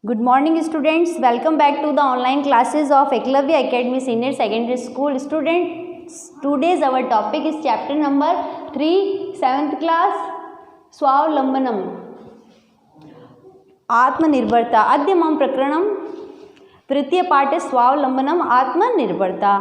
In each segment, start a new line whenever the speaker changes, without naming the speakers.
Good morning students, welcome back to the online classes of Eklavya Academy Senior Secondary School. Students, today's our topic is chapter number 3, 7th class, स्वावलंबनम, आत्मनिर्भरता. अद्य मम प्रकरणम तृतीय पाठ स्वावलंबनम आत्मनिर्भरता.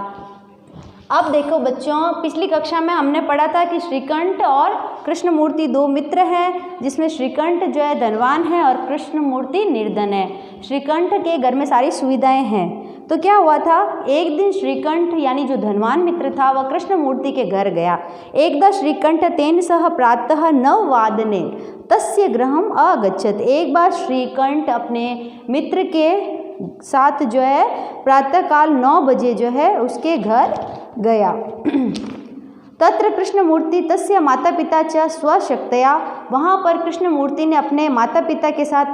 अब देखो बच्चों, पिछली कक्षा में हमने पढ़ा था कि श्रीकंठ और कृष्णमूर्ति दो मित्र हैं, जिसमें श्रीकंठ जो है धनवान है और कृष्णमूर्ति निर्धन है. श्रीकंठ के घर में सारी सुविधाएं हैं. तो क्या हुआ था, एक दिन श्रीकंठ यानी जो धनवान मित्र था वह कृष्णमूर्ति के घर गया. एकदा श्रीकंठ तेन सह प्रातः 9 वादने तस्य गृहम अगच्छत. एक बार श्रीकंठ अपने मित्र के साथ जो है प्रातःकाल 9 बजे जो है उसके घर गया. तत्र कृष्णमूर्ति तस्य माता पिता च स्वशक्तया. वहाँ पर कृष्णमूर्ति ने अपने माता पिता के साथ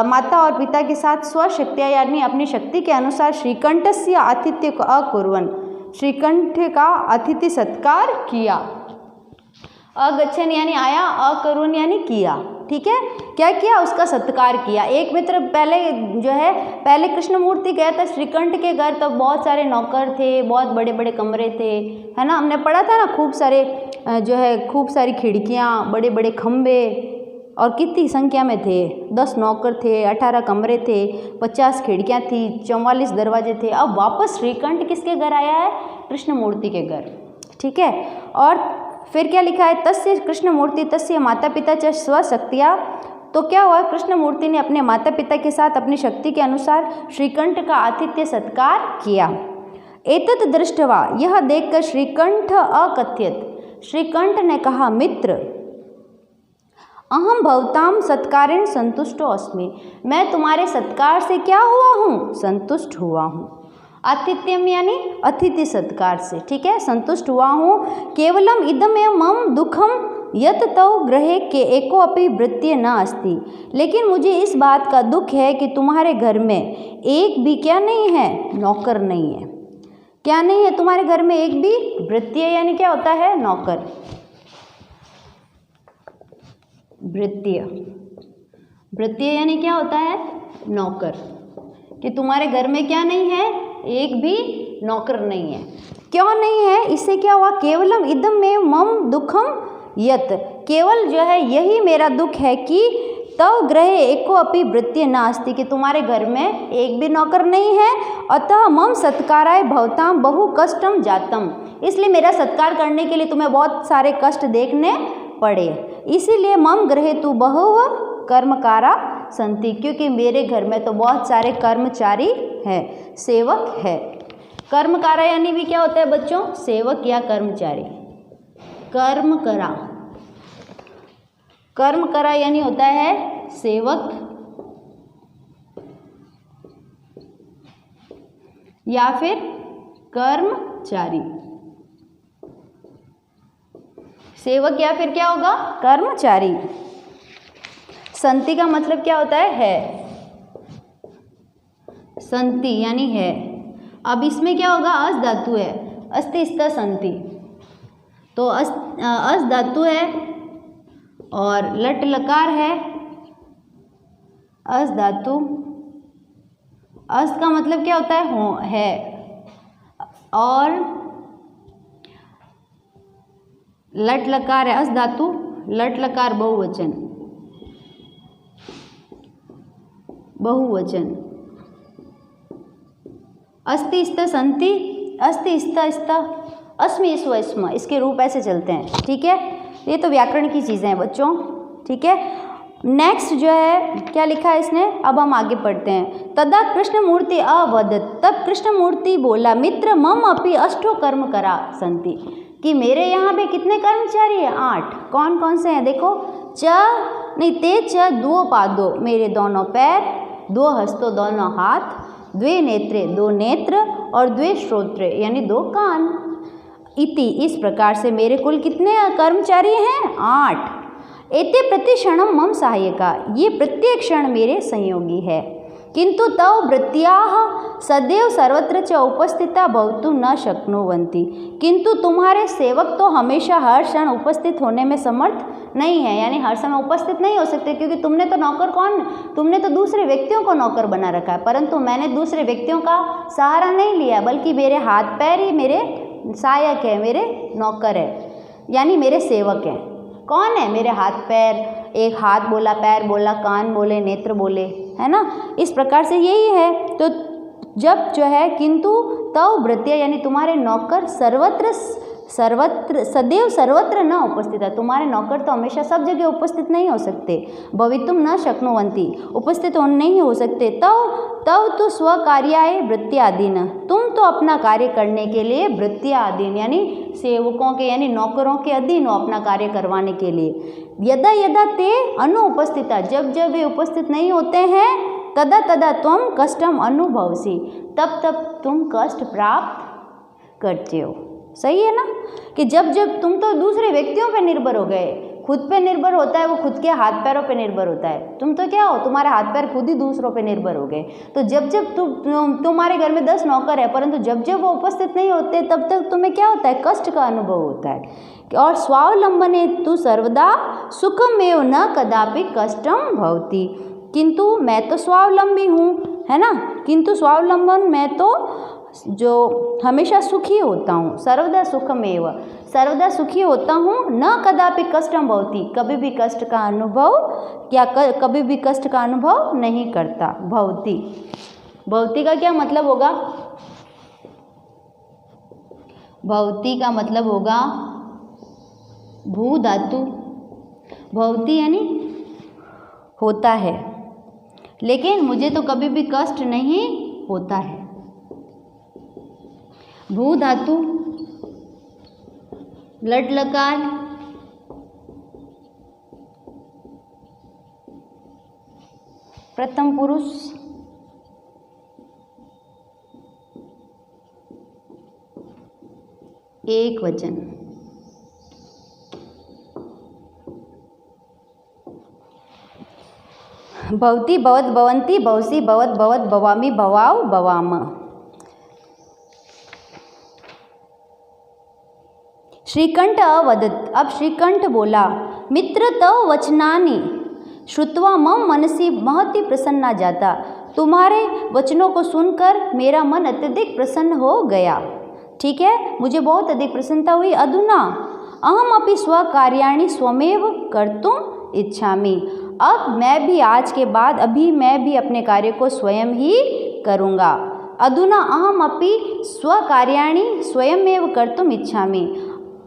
माता और पिता के साथ स्वशक्तिया यानी अपनी शक्ति के अनुसार श्रीकंठस्य आतिथ्य को अकुर्वन्, श्रीकंठ का अतिथि सत्कार किया. अगच्छन यानी आया, अकुर्वन् यानी किया. ठीक है, क्या किया, उसका सत्कार किया. एक मित्र पहले कृष्णमूर्ति गया था श्रीकंठ के घर. तब बहुत सारे नौकर थे, बहुत बड़े बड़े कमरे थे, है ना. हमने पढ़ा था ना, खूब सारी खिड़कियाँ, बड़े बड़े खम्भे, और कितनी संख्या में थे, 10 नौकर थे, 18 कमरे थे, 50 खिड़कियाँ थी, 44 दरवाजे थे. अब वापस श्रीकंठ किसके घर आया है, कृष्णमूर्ति के घर. ठीक है, और फिर क्या लिखा है, तस्य कृष्णमूर्ति तस्य माता पिता च स्वशक्तिया. तो क्या हुआ, कृष्णमूर्ति ने अपने माता पिता के साथ अपनी शक्ति के अनुसार श्रीकंठ का आतिथ्य सत्कार किया. एतत् दृष्ट्वा, यह देखकर श्रीकंठ अकथयत्, श्रीकंठ ने कहा, मित्र अहम भवताम सत्कारेण संतुष्टो अस्मि. मैं तुम्हारे सत्कार से क्या हुआ हूँ, संतुष्ट हुआ हूँ. आतिथ्यम यानी अतिथि सत्कार से. ठीक है, संतुष्ट हुआ हूँ. केवलम इदमेव मम दुखम यत तव ग्रहे के एको अपि वृत्य न अस्ति. लेकिन मुझे इस बात का दुख है कि तुम्हारे घर में एक भी क्या नहीं है, नौकर नहीं है. क्या नहीं है तुम्हारे घर में, एक भी. वृत्य यानी क्या होता है, नौकर. वृत्य यानी क्या होता है, नौकर. कि तुम्हारे घर में क्या नहीं है, एक भी नौकर नहीं है. क्यों नहीं है, इससे क्या हुआ, केवलम इदम में मम दुखम यत, केवल जो है यही मेरा दुख है कि तव ग्रहे एको अपि वृत्य नास्ति, कि तुम्हारे घर में एक भी नौकर नहीं है. अतः मम सत्काराय भवताम बहु कष्टम जातम, इसलिए मेरा सत्कार करने के लिए तुम्हें बहुत सारे कष्ट देखने पड़े. इसीलिए मम ग्रहे तु बहु कर्मकारा संति, क्योंकि मेरे घर में तो बहुत सारे कर्मचारी हैं, सेवक है. कर्मकारा यानी भी क्या होता है बच्चों, सेवक या कर्मचारी. कर्मकरा यानी होता है सेवक या फिर कर्मचारी. सेवक या फिर क्या होगा, कर्मचारी. संति का मतलब क्या होता है, संति यानी है. अब इसमें क्या होगा, अस धातु है, अस्ति स्थ संति. तो अस धातु है और लट लकार है. अस धातु, अस का मतलब क्या होता है, और लट लकार है, अस धातु, लट लकार बहुवचन. अस्ति स्थ संति, अस्ति स्थ स्थ, अस्मि स्व स्म, इसके रूप ऐसे चलते हैं. ठीक है, ये तो व्याकरण की चीज़ें हैं बच्चों. ठीक है, नेक्स्ट जो है क्या लिखा है इसने, अब हम आगे पढ़ते हैं. तदा कृष्णमूर्ति अवदत्, तब कृष्णमूर्ति बोला, मित्र मम अपि अष्टो कर्मकरा संति, कि मेरे यहाँ पे कितने कर्मचारी हैं, 8. कौन कौन से हैं, देखो. ते च दो पादो, मेरे दोनों पैर, 2 हस्तों दोनों हाथ, 2 नेत्रे 2 नेत्र, और 2 श्रोत्रे यानी 2 कान. इति इस प्रकार से मेरे कुल कितने कर्मचारी हैं, 8. एते प्रति क्षणम मम सहायका, ये प्रत्येक क्षण मेरे सहयोगी है. किंतु तव वृत्त्याः सदैव सर्वत्र च उपस्थिता भवितुं न शक्नुवन्ति। किंतु तुम्हारे सेवक तो हमेशा हर क्षण उपस्थित होने में समर्थ नहीं है, यानी हर समय उपस्थित नहीं हो सकते, क्योंकि तुमने तो नौकर तुमने तो दूसरे व्यक्तियों को नौकर बना रखा है, परंतु मैंने दूसरे व्यक्तियों का सहारा नहीं लिया, बल्कि मेरे हाथ पैर ही मेरे सहायक है, मेरे नौकर है, यानी मेरे सेवक हैं। कौन है? मेरे हाथ पैर, एक हाथ बोला, पैर बोला, कान बोले, नेत्र बोले, है ना। इस प्रकार से यही है। तो जब जो है किंतु तव वृत्त्या यानी तुम्हारे नौकर सर्वत्र सदैव सर्वत्र न उपस्थित है, तुम्हारे नौकर तो हमेशा सब जगह उपस्थित नहीं हो सकते। भवितुम न शक्नुवन्ति, उपस्थित नहीं हो सकते। तव तो स्वकार्याय वृत्त्यादीन, तुम तो अपना कार्य करने के लिए वृत्त्यादीन यानी सेवकों के यानी नौकरों के अधीन हो अपना कार्य करवाने के लिए। यदा यदा ते अनुपस्थिता, जब जब वे उपस्थित नहीं होते हैं, तदा तदा तुम कष्टम अनुभवसी, तब तब तुम कष्ट प्राप्त करते हो। सही है ना, कि जब जब तुम तो दूसरे व्यक्तियों पे निर्भर हो गए, खुद पे निर्भर होता है वो खुद के हाथ पैरों पे निर्भर होता है, तुम तो क्या हो, तुम्हारे हाथ पैर खुद ही दूसरों पे निर्भर हो गए। तो जब जब तुम्हारे घर में 10 नौकर है, परंतु जब जब वो उपस्थित नहीं होते तब तक तुम्हें क्या होता है, कष्ट का अनुभव होता है। और स्वावलंबने तु सर्वदा सुखमेव न कदापि कष्टम भवति, किंतु मैं तो स्वावलंबी हूँ, है ना, किंतु स्वावलंबन मैं तो जो हमेशा सुखी होता हूँ, सर्वदा सुखमेव, सर्वदा सुखी होता हूँ, न कदापि कष्टम भवति, कभी भी कष्ट का अनुभव या कभी भी कष्ट का अनुभव नहीं करता। भवति, भवति का क्या मतलब होगा? भवति का मतलब होगा भू धातु, भवति यानी होता है, लेकिन मुझे तो कभी भी कष्ट नहीं होता है। भू धातु, लट लकार, प्रथम पुरुष, एक वचन। भवति भवत भवन्ति भवसि भवत भवत भवामि भवाव भवाम। श्रीकंठ अवदत्, अब श्रीकंठ बोला, मित्र तव वचनानि श्रुत्वा मम मनसि महति प्रसन्ना जाता, तुम्हारे वचनों को सुनकर मेरा मन अत्यधिक प्रसन्न हो गया। ठीक है, मुझे बहुत अधिक प्रसन्नता हुई। अधुना अहम अपि स्वकार्याणि स्वमेव कर्तुम इच्छामि, अब मैं भी आज के बाद अभी मैं भी अपने कार्य को स्वयं ही करूँगा। अधुना अहम अपि स्वकार्याणि स्वयमेव कर्तुम इच्छामि,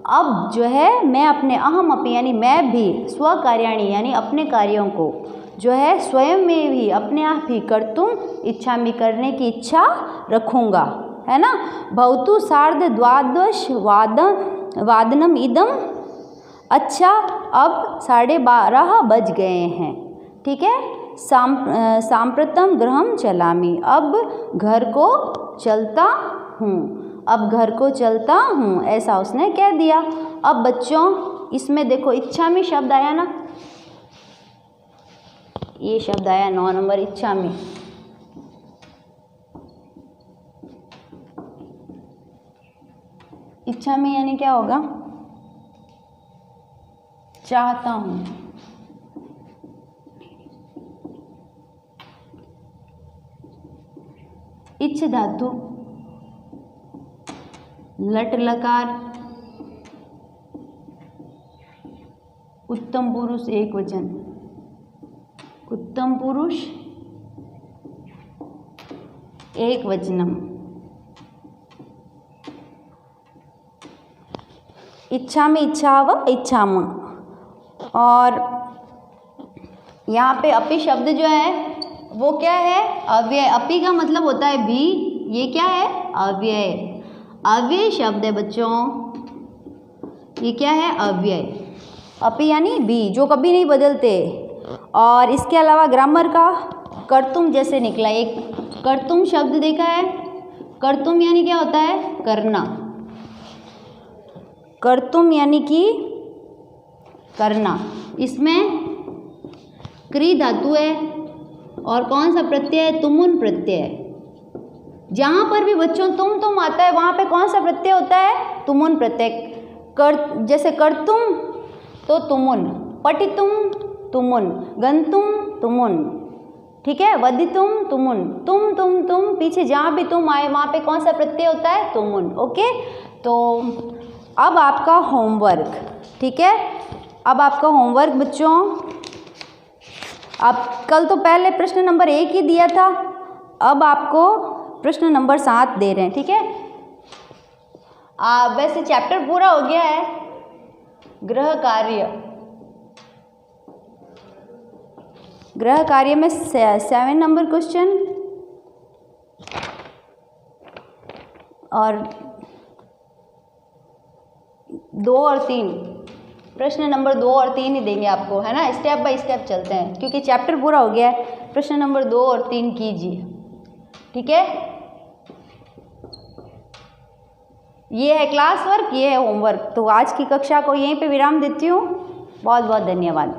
अब जो है मैं अपने अहम अपि यानी मैं भी स्वकार्याणि यानी अपने कार्यों को जो है स्वयं में भी अपने आप ही कर्तुम इच्छामि करने की इच्छा रखूँगा, है ना। भवतु सार्ध द्वादश वादनम इदम, अच्छा अब 12:30 बज गए हैं। ठीक है, सांप्रतम गृहम चलामी, अब घर को चलता हूँ, अब घर को चलता हूँ, ऐसा उसने कह दिया। अब बच्चों इसमें देखो इच्छामी शब्द आया ना, ये शब्द आया 9 नंबर इच्छामी। इच्छामी यानी क्या होगा? चाहता हूँ। इच्छ धातु, लट लकार, उत्तम पुरुष एक वचन, उत्तम पुरुष एक वचनम। इच्छामि इच्छाव इच्छाम, और यहाँ पे अपि शब्द जो है वो क्या है? अव्यय। अपि का मतलब होता है भी, ये क्या है? अव्यय। अव्यय शब्द है बच्चों, ये क्या है? अव्यय। अपि यानी भी, जो कभी नहीं बदलते। और इसके अलावा ग्रामर का कर्तुम जैसे निकला, एक कर्तुम शब्द देखा है? कर्तुम यानी क्या होता है? करना। कर्तुम यानी कि करना। इसमें क्री धातु है और कौन सा प्रत्यय है? तुमुन प्रत्यय। जहाँ पर भी बच्चों तुम आता है वहाँ पे कौन सा प्रत्यय होता है? तुमुन प्रत्यय। जैसे कर्तुम तो तुमुन, पठितुम तुमुन, गंतुम तुमुन, ठीक है, वदितुम तुमुन, तुम पीछे जहाँ भी तुम आए वहाँ पे कौन सा प्रत्यय होता है? तुमुन। ओके, तो अब आपका होमवर्क, ठीक है, अब आपका होमवर्क बच्चों, आप कल तो पहले प्रश्न नंबर 1 ही दिया था, अब आपको प्रश्न नंबर 7 दे रहे हैं, ठीक है। वैसे चैप्टर पूरा हो गया है। गृह कार्य में 7 नंबर क्वेश्चन और 2 और 3, प्रश्न नंबर 2 और 3 ही देंगे आपको, है ना। स्टेप बाय स्टेप चलते हैं क्योंकि चैप्टर पूरा हो गया है। प्रश्न नंबर 2 और 3 कीजिए, ठीक है। ये है क्लास वर्क, ये है होमवर्क। तो आज की कक्षा को यहीं पे विराम देती हूँ। बहुत बहुत धन्यवाद।